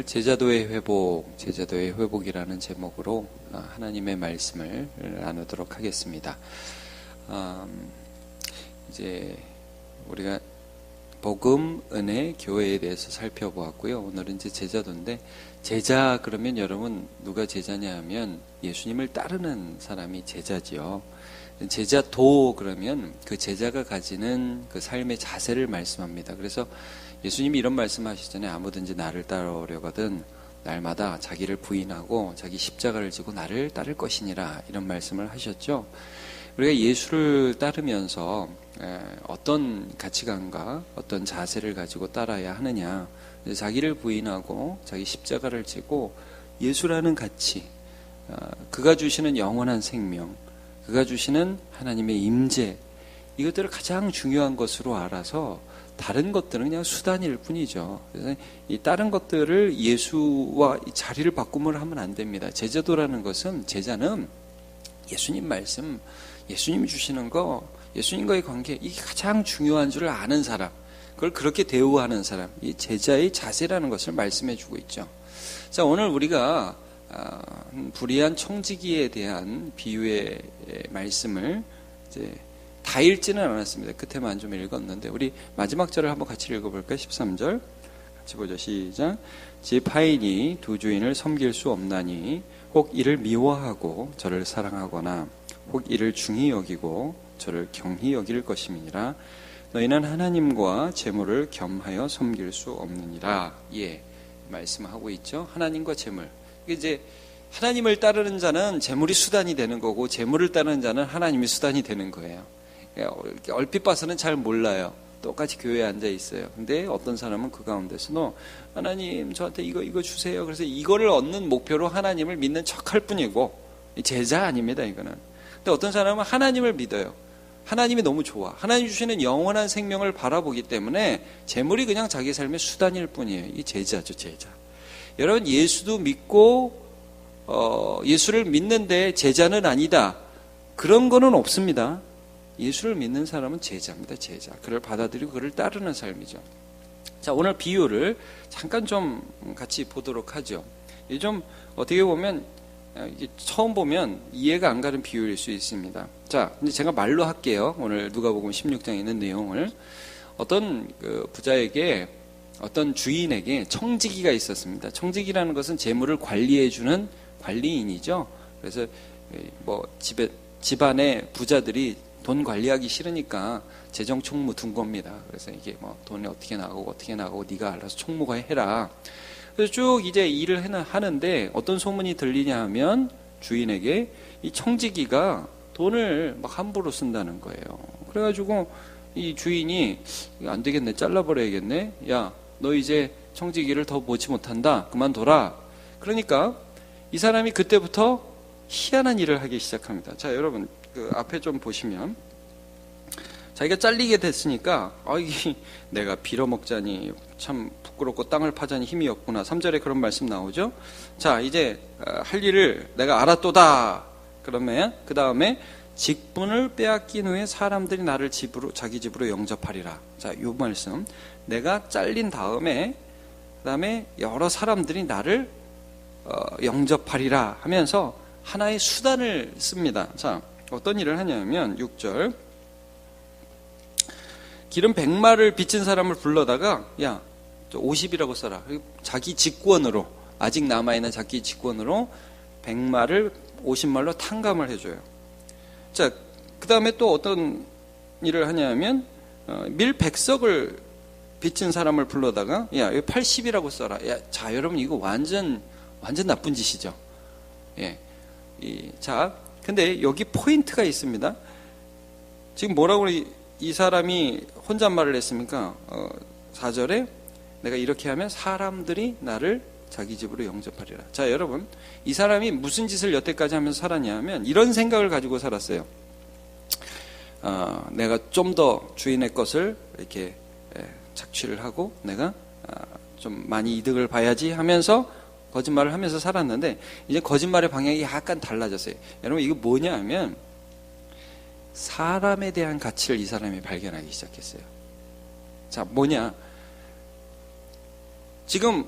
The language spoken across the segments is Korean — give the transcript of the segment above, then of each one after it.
제자도의 회복, 제자도의 회복이라는 제목으로 하나님의 말씀을 나누도록 하겠습니다. 이제 우리가 복음, 은혜, 교회에 대해서 살펴보았고요. 오늘은 이제 제자도인데, 제자 그러면 여러분 누가 제자냐 하면 예수님을 따르는 사람이 제자지요. 제자도 그러면 그 제자가 가지는 그 삶의 자세를 말씀합니다. 그래서 예수님이 이런 말씀하시잖아요. 아무든지 나를 따라오려거든 날마다 자기를 부인하고 자기 십자가를 지고 나를 따를 것이니라, 이런 말씀을 하셨죠. 우리가 예수를 따르면서 어떤 가치관과 어떤 자세를 가지고 따라야 하느냐, 자기를 부인하고 자기 십자가를 지고 예수라는 가치, 그가 주시는 영원한 생명, 그가 주시는 하나님의 임재, 이것들을 가장 중요한 것으로 알아서 다른 것들은 그냥 수단일 뿐이죠. 그래서 이 다른 것들을 예수와 자리를 바꿈을 하면 안 됩니다. 제자도라는 것은, 제자는 예수님 말씀, 예수님이 주시는 거, 예수님과의 관계, 이게 가장 중요한 줄 아는 사람, 그걸 그렇게 대우하는 사람, 이 제자의 자세라는 것을 말씀해 주고 있죠. 자, 오늘 우리가 불의한 청지기에 대한 비유의 말씀을 이제 다 읽지는 않았습니다. 끝에만 좀 읽었는데, 우리 마지막 절을 한번 같이 읽어볼까요? 13절 같이 보죠. 시작. 집 하인이 두 주인을 섬길 수 없나니 혹 이를 미워하고 저를 사랑하거나 혹 이를 중히 여기고 저를 경히 여길 것임이니라. 너희는 하나님과 재물을 겸하여 섬길 수 없느니라. 예, 말씀하고 있죠. 하나님과 재물. 이제 하나님을 따르는 자는 재물이 수단이 되는 거고, 재물을 따르는 자는 하나님이 수단이 되는 거예요. 얼핏 봐서는 잘 몰라요. 똑같이 교회에 앉아 있어요. 근데 어떤 사람은 그 가운데서도 하나님 저한테 이거 주세요. 그래서 이거를 얻는 목표로 하나님을 믿는 척할 뿐이고, 제자 아닙니다, 이거는. 근데 어떤 사람은 하나님을 믿어요. 하나님이 너무 좋아. 하나님 주시는 영원한 생명을 바라보기 때문에 재물이 그냥 자기 삶의 수단일 뿐이에요. 이 제자죠, 제자. 여러분, 예수도 믿고 예수를 믿는데 제자는 아니다, 그런 거는 없습니다. 예수를 믿는 사람은 제자입니다. 제자. 그를 받아들이고 그를 따르는 삶이죠. 자, 오늘 비유를 잠깐 좀 같이 보도록 하죠. 이게 좀 어떻게 보면 처음 보면 이해가 안 가는 비유일 수 있습니다. 자, 근데 제가 말로 할게요. 오늘 누가복음 16장에 있는 내용을. 어떤 그 부자에게, 어떤 주인에게 청지기가 있었습니다. 청지기라는 것은 재물을 관리해주는 관리인이죠. 그래서 뭐 집안의 부자들이 돈 관리하기 싫으니까 재정 총무 둔 겁니다. 그래서 이게 뭐 돈이 어떻게 나가고 네가 알아서 총무가 해라. 그래서 쭉 이제 일을 하는데 어떤 소문이 들리냐 하면 주인에게 이 청지기가 돈을 막 함부로 쓴다는 거예요. 그래가지고 이 주인이 안 되겠네, 잘라버려야겠네. 야, 너 이제 청지기를 더 보지 못한다, 그만둬라. 그러니까 이 사람이 그때부터 희한한 일을 하기 시작합니다. 자, 여러분 그 앞에 좀 보시면, 자기가 잘리게 됐으니까 내가 빌어먹자니 참 부끄럽고 땅을 파자니 힘이 없구나. 3절에 그런 말씀 나오죠. 자, 이제 할 일을 내가 알았도다. 그러면 그 다음에 직분을 빼앗긴 후에 사람들이 나를 자기 집으로 영접하리라. 자, 이 말씀, 내가 잘린 다음에 그 다음에 여러 사람들이 나를 영접하리라 하면서 하나의 수단을 씁니다. 자, 어떤 일을 하냐면 6절, 기름 100마를 빚진 사람을 불러다가 야, 50이라고 써라. 자기 직권으로, 아직 남아있는 자기 직권으로 100마를 50말로 탕감을 해줘요. 자, 그 다음에 또 어떤 일을 하냐면 밀 100석을 빚진 사람을 불러다가 야, 80이라고 써라. 야, 자, 여러분 이거 완전 나쁜 짓이죠. 예. 자, 근데 여기 포인트가 있습니다. 지금 뭐라고 이 사람이 혼잣말을 했습니까? 4절에 내가 이렇게 하면 사람들이 나를 자기 집으로 영접하리라. 자, 여러분, 이 사람이 무슨 짓을 여태까지 하면서 살았냐 하면 이런 생각을 가지고 살았어요. 내가 좀 더 주인의 것을 이렇게 착취를 하고 내가 좀 많이 이득을 봐야지 하면서 거짓말을 하면서 살았는데, 이제 거짓말의 방향이 약간 달라졌어요. 여러분, 이거 뭐냐 하면 사람에 대한 가치를 이 사람이 발견하기 시작했어요. 자, 뭐냐, 지금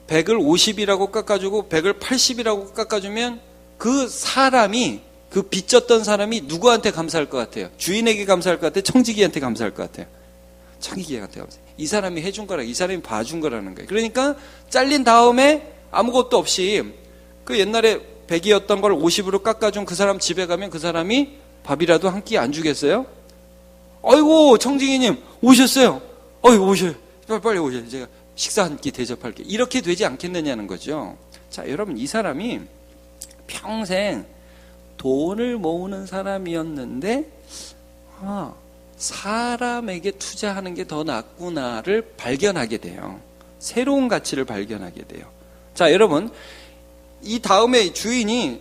100을 50이라고 깎아주고 100을 80이라고 깎아주면 그 사람이, 그 빚졌던 사람이 누구한테 감사할 것 같아요? 주인에게 감사할 것 같아요? 청지기한테 감사할 것 같아요? 청지기한테 감사해요. 이 사람이 해준 거라, 이 사람이 봐준 거라는 거예요. 그러니까 잘린 다음에 아무것도 없이 그 옛날에 100이었던 걸 50으로 깎아준 그 사람 집에 가면 그 사람이 밥이라도 한 끼 안 주겠어요? 아이고 청지기님 오셨어요. 아이고 오셔요. 빨리 오셔요. 제가 식사 한 끼 대접할게요. 이렇게 되지 않겠느냐는 거죠. 자, 여러분, 이 사람이 평생 돈을 모으는 사람이었는데 사람에게 투자하는 게 더 낫구나를 발견하게 돼요. 새로운 가치를 발견하게 돼요. 자, 여러분, 이 다음에 주인의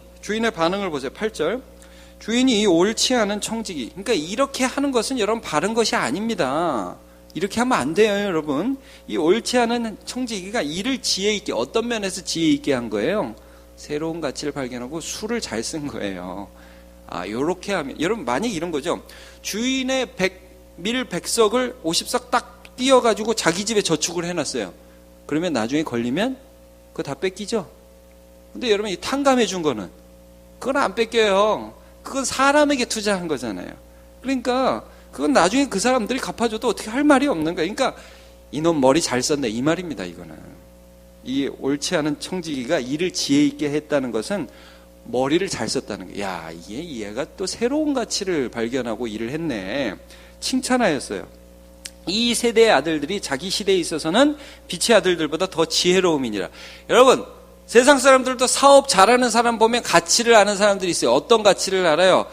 반응을 보세요. 8절. 주인이 이 옳지 않은 청지기, 그러니까 이렇게 하는 것은 여러분 바른 것이 아닙니다. 이렇게 하면 안 돼요, 여러분. 이 옳지 않은 청지기가 일을 지혜 있게, 어떤 면에서 지혜 있게 한 거예요? 새로운 가치를 발견하고 수를 잘 쓴 거예요. 요렇게 하면, 여러분, 만약 이런 거죠. 주인의 밀 100석을 50석 딱 띄어가지고 자기 집에 저축을 해놨어요. 그러면 나중에 걸리면 그거 다 뺏기죠? 근데 여러분, 이 탕감해 준 거는, 그건 안 뺏겨요. 그건 사람에게 투자한 거잖아요. 그러니까, 그건 나중에 그 사람들이 갚아줘도 어떻게 할 말이 없는 거예요. 그러니까, 이놈 머리 잘 썼네, 이 말입니다, 이거는. 이 옳지 않은 청지기가 일을 지혜 있게 했다는 것은 머리를 잘 썼다는 거예요. 야, 얘가 또 새로운 가치를 발견하고 일을 했네. 칭찬하였어요. 이 세대의 아들들이 자기 시대에 있어서는 빛의 아들들보다 더 지혜로움이니라. 여러분, 세상 사람들도 사업 잘하는 사람 보면 가치를 아는 사람들이 있어요. 어떤 가치를 알아요?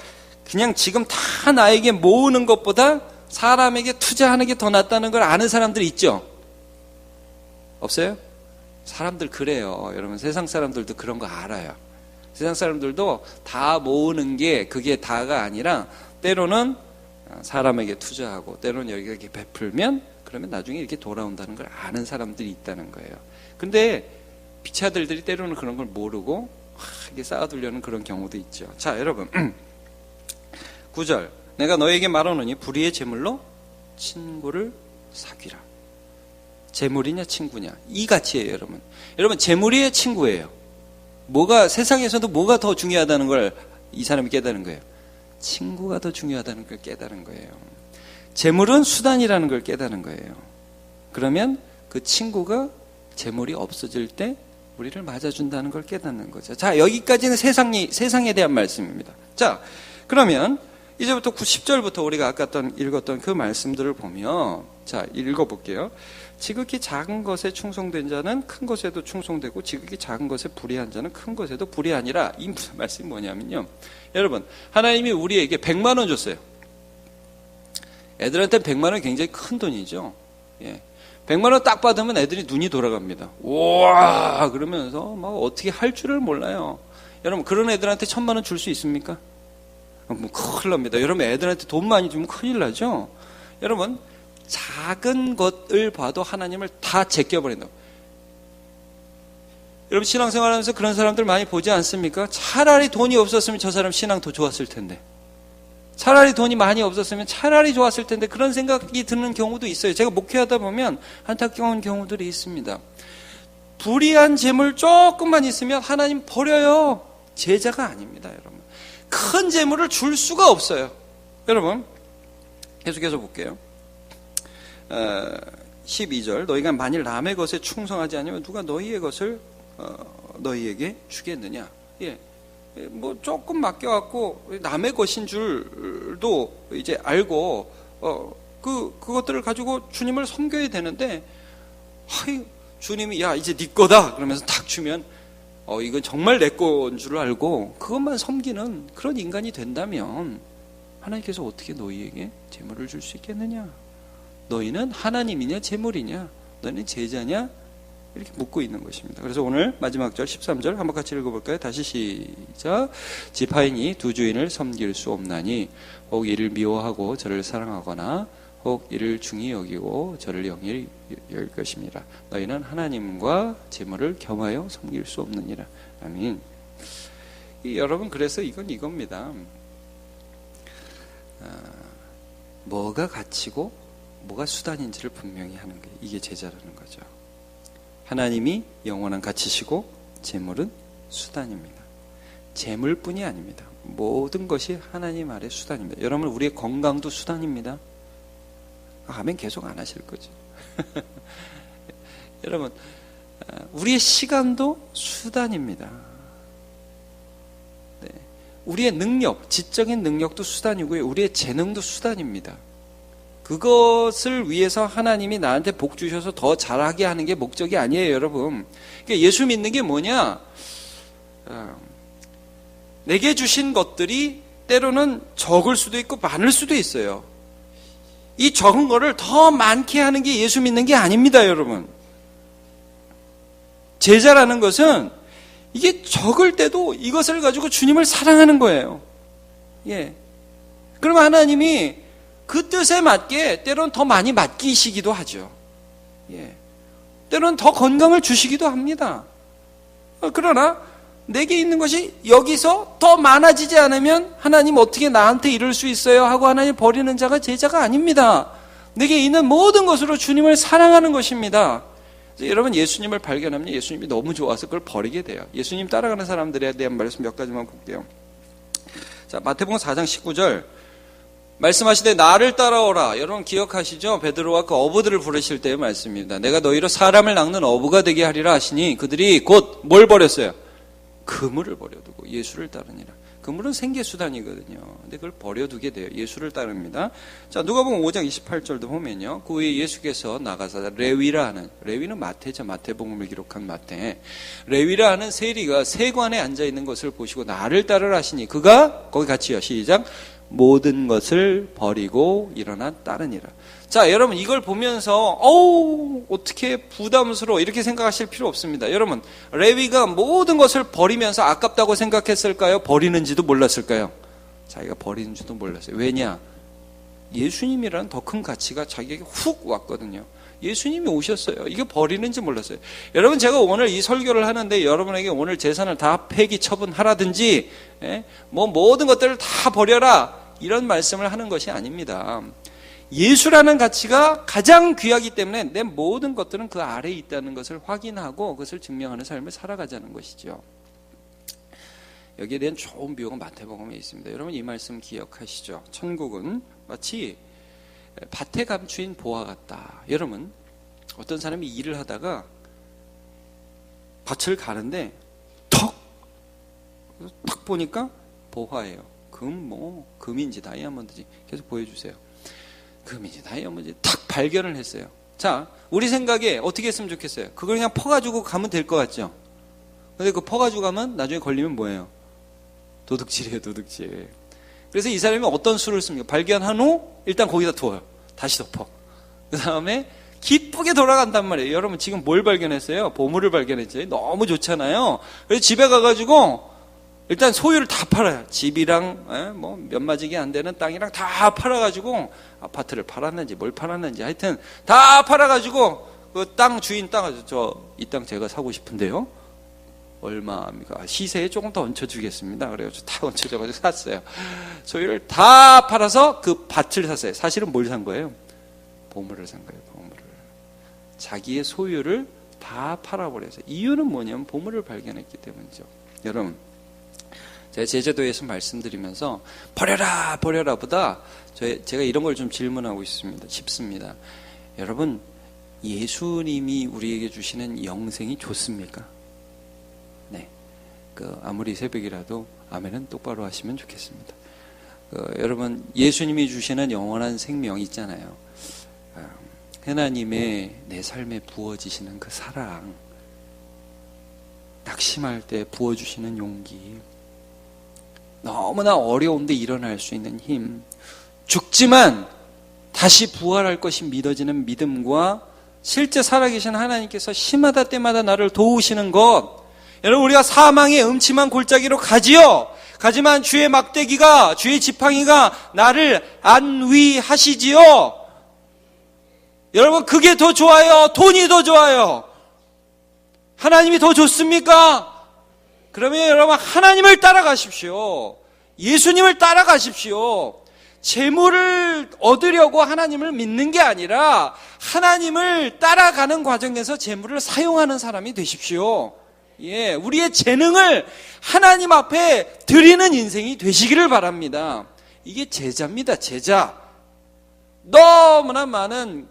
그냥 지금 다 나에게 모으는 것보다 사람에게 투자하는 게 더 낫다는 걸 아는 사람들이 있죠? 없어요? 사람들 그래요. 여러분, 세상 사람들도 그런 거 알아요. 세상 사람들도 다 모으는 게 그게 다가 아니라 때로는 사람에게 투자하고 때로는 여기가 이렇게 베풀면 그러면 나중에 이렇게 돌아온다는 걸 아는 사람들이 있다는 거예요. 근데 빛의 아들들이 때로는 그런 걸 모르고 이게 쌓아두려는 그런 경우도 있죠. 자, 여러분, 9절. 내가 너에게 말하노니 불의의 재물로 친구를 사귀라. 재물이냐 친구냐, 이 가치예요. 여러분, 재물이 친구예요. 세상에서도 뭐가 더 중요하다는 걸 이 사람이 깨달은 거예요? 친구가 더 중요하다는 걸 깨달은 거예요. 재물은 수단이라는 걸 깨달은 거예요. 그러면 그 친구가 재물이 없어질 때 우리를 맞아준다는 걸 깨닫는 거죠. 자, 여기까지는 세상에 대한 말씀입니다. 자, 그러면 이제부터 10절부터 우리가 아까 읽었던 그 말씀들을 보면, 자, 읽어볼게요. 지극히 작은 것에 충성된 자는 큰 것에도 충성되고 지극히 작은 것에 불의한 자는 큰 것에도 불의하니라. 이 무슨 말씀이 뭐냐면요, 여러분, 하나님이 우리에게 100만 원 줬어요. 애들한테 100만 원 굉장히 큰 돈이죠. 예. 100만 원 딱 받으면 애들이 눈이 돌아갑니다. 우와 그러면서 막 어떻게 할 줄을 몰라요. 여러분, 그런 애들한테 1000만 원 줄 수 있습니까? 뭐 큰일 납니다. 여러분, 애들한테 돈 많이 주면 큰일 나죠. 여러분, 작은 것을 봐도 하나님을 다 제껴버린다고. 여러분, 신앙생활하면서 그런 사람들 많이 보지 않습니까? 차라리 돈이 없었으면 저 사람 신앙 더 좋았을 텐데, 차라리 돈이 많이 없었으면 차라리 좋았을 텐데, 그런 생각이 드는 경우도 있어요. 제가 목회하다 보면 안타까운 경우들이 있습니다. 불의한 재물 조금만 있으면 하나님 버려요. 제자가 아닙니다, 여러분. 큰 재물을 줄 수가 없어요. 여러분, 계속해서 볼게요. 12절. 너희가 만일 남의 것에 충성하지 않으면 누가 너희의 것을 너희에게 주겠느냐. 예. 뭐 조금 맡겨갖고 남의 것인 줄도 이제 알고 그것들을 가지고 주님을 섬겨야 되는데, 주님이 야 이제 네 거다 그러면서 탁 주면 이건 정말 내 거인 줄 알고 그것만 섬기는 그런 인간이 된다면 하나님께서 어떻게 너희에게 재물을 줄 수 있겠느냐? 너희는 하나님이냐 재물이냐? 너희는 제자냐? 이렇게 묻고 있는 것입니다. 그래서 오늘 마지막 절 13절 한번 같이 읽어볼까요? 다시 시작. 지파인이 두 주인을 섬길 수 없나니 혹 이를 미워하고 저를 사랑하거나 혹 이를 중히 여기고 저를 영히 여길 것입니다. 너희는 하나님과 재물을 겸하여 섬길 수 없느니라. 아멘. 여러분, 그래서 이건 이겁니다. 뭐가 가치고 뭐가 수단인지를 분명히 하는 게 이게 제자라는 거죠. 하나님이 영원한 가치시고 재물은 수단입니다. 재물뿐이 아닙니다. 모든 것이 하나님 아래 수단입니다. 여러분, 우리의 건강도 수단입니다. 아멘 계속 안 하실 거죠. 여러분, 우리의 시간도 수단입니다. 네. 우리의 능력, 지적인 능력도 수단이고요. 우리의 재능도 수단입니다. 그것을 위해서 하나님이 나한테 복 주셔서 더 잘하게 하는 게 목적이 아니에요, 여러분. 그러니까 예수 믿는 게 뭐냐? 내게 주신 것들이 때로는 적을 수도 있고 많을 수도 있어요. 이 적은 거를 더 많게 하는 게 예수 믿는 게 아닙니다, 여러분. 제자라는 것은 이게 적을 때도 이것을 가지고 주님을 사랑하는 거예요. 예. 그럼 하나님이 그 뜻에 맞게 때로는 더 많이 맡기시기도 하죠. 예. 때로는 더 건강을 주시기도 합니다. 그러나 내게 있는 것이 여기서 더 많아지지 않으면 하나님 어떻게 나한테 이럴 수 있어요? 하고 하나님 버리는 자가 제자가 아닙니다. 내게 있는 모든 것으로 주님을 사랑하는 것입니다. 여러분, 예수님을 발견하면 예수님이 너무 좋아서 그걸 버리게 돼요. 예수님 따라가는 사람들에 대한 말씀 몇 가지만 볼게요. 자, 마태복음 4장 19절 말씀하시되 나를 따라오라. 여러분 기억하시죠? 베드로와 그 어부들을 부르실 때의 말씀입니다. 내가 너희로 사람을 낚는 어부가 되게 하리라 하시니 그들이 곧 뭘 버렸어요? 그물을 버려두고 예수를 따르니라. 그물은 생계수단이거든요. 근데 그걸 버려두게 돼요. 예수를 따릅니다. 자, 누가복음 5장 28절도 보면요. 그 후에 예수께서 나가사 레위라 하는, 레위는 마태죠. 마태복음을 기록한 마태. 레위라 하는 세리가 세관에 앉아있는 것을 보시고 나를 따르라 하시니 그가, 거기 같이요. 시작. 모든 것을 버리고 일어나 따르니라. 자, 여러분 이걸 보면서 어떻게 부담스러워 이렇게 생각하실 필요 없습니다. 여러분, 레위가 모든 것을 버리면서 아깝다고 생각했을까요? 버리는지도 몰랐을까요? 자기가 버리는지도 몰랐어요. 왜냐? 예수님이라는 더 큰 가치가 자기에게 훅 왔거든요. 예수님이 오셨어요. 이게 버리는지 몰랐어요. 여러분, 제가 오늘 이 설교를 하는데 여러분에게 오늘 재산을 다 폐기 처분하라든지 모든 것들을 다 버려라 이런 말씀을 하는 것이 아닙니다. 예수라는 가치가 가장 귀하기 때문에 내 모든 것들은 그 아래에 있다는 것을 확인하고 그것을 증명하는 삶을 살아가자는 것이죠. 여기에 대한 좋은 비유가 마태복음에 있습니다. 여러분 이 말씀 기억하시죠? 천국은 마치 밭에 감추인 보화 같다. 여러분, 어떤 사람이 일을 하다가 밭을 가는데 턱 보니까 보화예요. 금인지 다이아몬드인지 계속 보여주세요. 금인지 다이아몬드인지 탁 발견을 했어요. 자, 우리 생각에 어떻게 했으면 좋겠어요? 그걸 그냥 퍼가지고 가면 될 것 같죠? 근데 그 퍼가지고 가면 나중에 걸리면 뭐예요? 도둑질이에요, 도둑질. 그래서 이 사람이 어떤 수를 씁니까? 발견한 후 일단 거기다 두어요. 다시 덮어. 그 다음에 기쁘게 돌아간단 말이에요. 여러분 지금 뭘 발견했어요? 보물을 발견했죠. 너무 좋잖아요. 그래서 집에 가가지고 일단 소유를 다 팔아요. 집이랑 몇 마지기 안 되는 땅이랑 다 팔아가지고 아파트를 팔았는지 뭘 팔았는지 하여튼 다 팔아가지고 그 땅 주인 이 땅 제가 사고 싶은데요. 얼마입니까? 시세에 조금 더 얹혀주겠습니다. 그래가지고 다 얹혀져가지고 샀어요. 소유를 다 팔아서 그 밭을 샀어요. 사실은 뭘 산 거예요? 보물을 산 거예요. 보물을. 자기의 소유를 다 팔아버려서. 이유는 뭐냐면 보물을 발견했기 때문이죠. 여러분, 제가 제주도에서 말씀드리면서 버려라 버려라 보다 제가 이런 걸 좀 질문하고 싶습니다. 여러분, 예수님이 우리에게 주시는 영생이 좋습니까? 네, 아무리 새벽이라도 아멘은 똑바로 하시면 좋겠습니다. 여러분, 예수님이 주시는 영원한 생명 있잖아요. 하나님의 내 삶에 부어지시는 그 사랑, 낙심할 때 부어주시는 용기, 너무나 어려운데 일어날 수 있는 힘, 죽지만 다시 부활할 것이 믿어지는 믿음과 실제 살아계신 하나님께서 시마다 때마다 나를 도우시는 것. 여러분, 우리가 사망의 음침한 골짜기로 가지요. 가지만 주의 막대기가, 주의 지팡이가 나를 안위하시지요. 여러분, 그게 더 좋아요? 돈이 더 좋아요? 하나님이 더 좋습니까? 그러면 여러분, 하나님을 따라가십시오. 예수님을 따라가십시오. 재물을 얻으려고 하나님을 믿는 게 아니라 하나님을 따라가는 과정에서 재물을 사용하는 사람이 되십시오. 예, 우리의 재능을 하나님 앞에 드리는 인생이 되시기를 바랍니다. 이게 제자입니다, 제자. 너무나 많은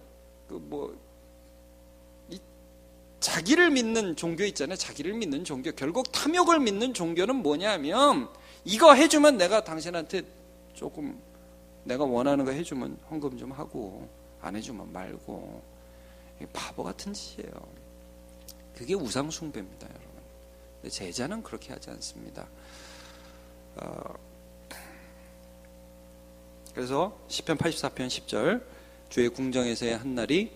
자기를 믿는 종교 있잖아요. 자기를 믿는 종교. 결국 탐욕을 믿는 종교는 뭐냐면, 이거 해주면 내가 당신한테 조금 내가 원하는 거 해주면 헌금 좀 하고, 안 해주면 말고. 바보 같은 짓이에요. 그게 우상 숭배입니다, 여러분. 근데 제자는 그렇게 하지 않습니다. 그래서 시편 84편 10절, 주의 궁정에서의 한 날이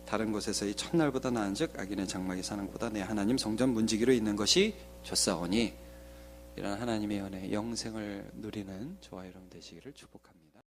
다른 곳에서의 첫날보다 나은즉 악인의 장막에 사는 것보다 내 하나님 성전 문지기로 있는 것이 좋사오니, 이런 하나님의 은혜, 영생을 누리는 저와 여러분 되시기를 축복합니다.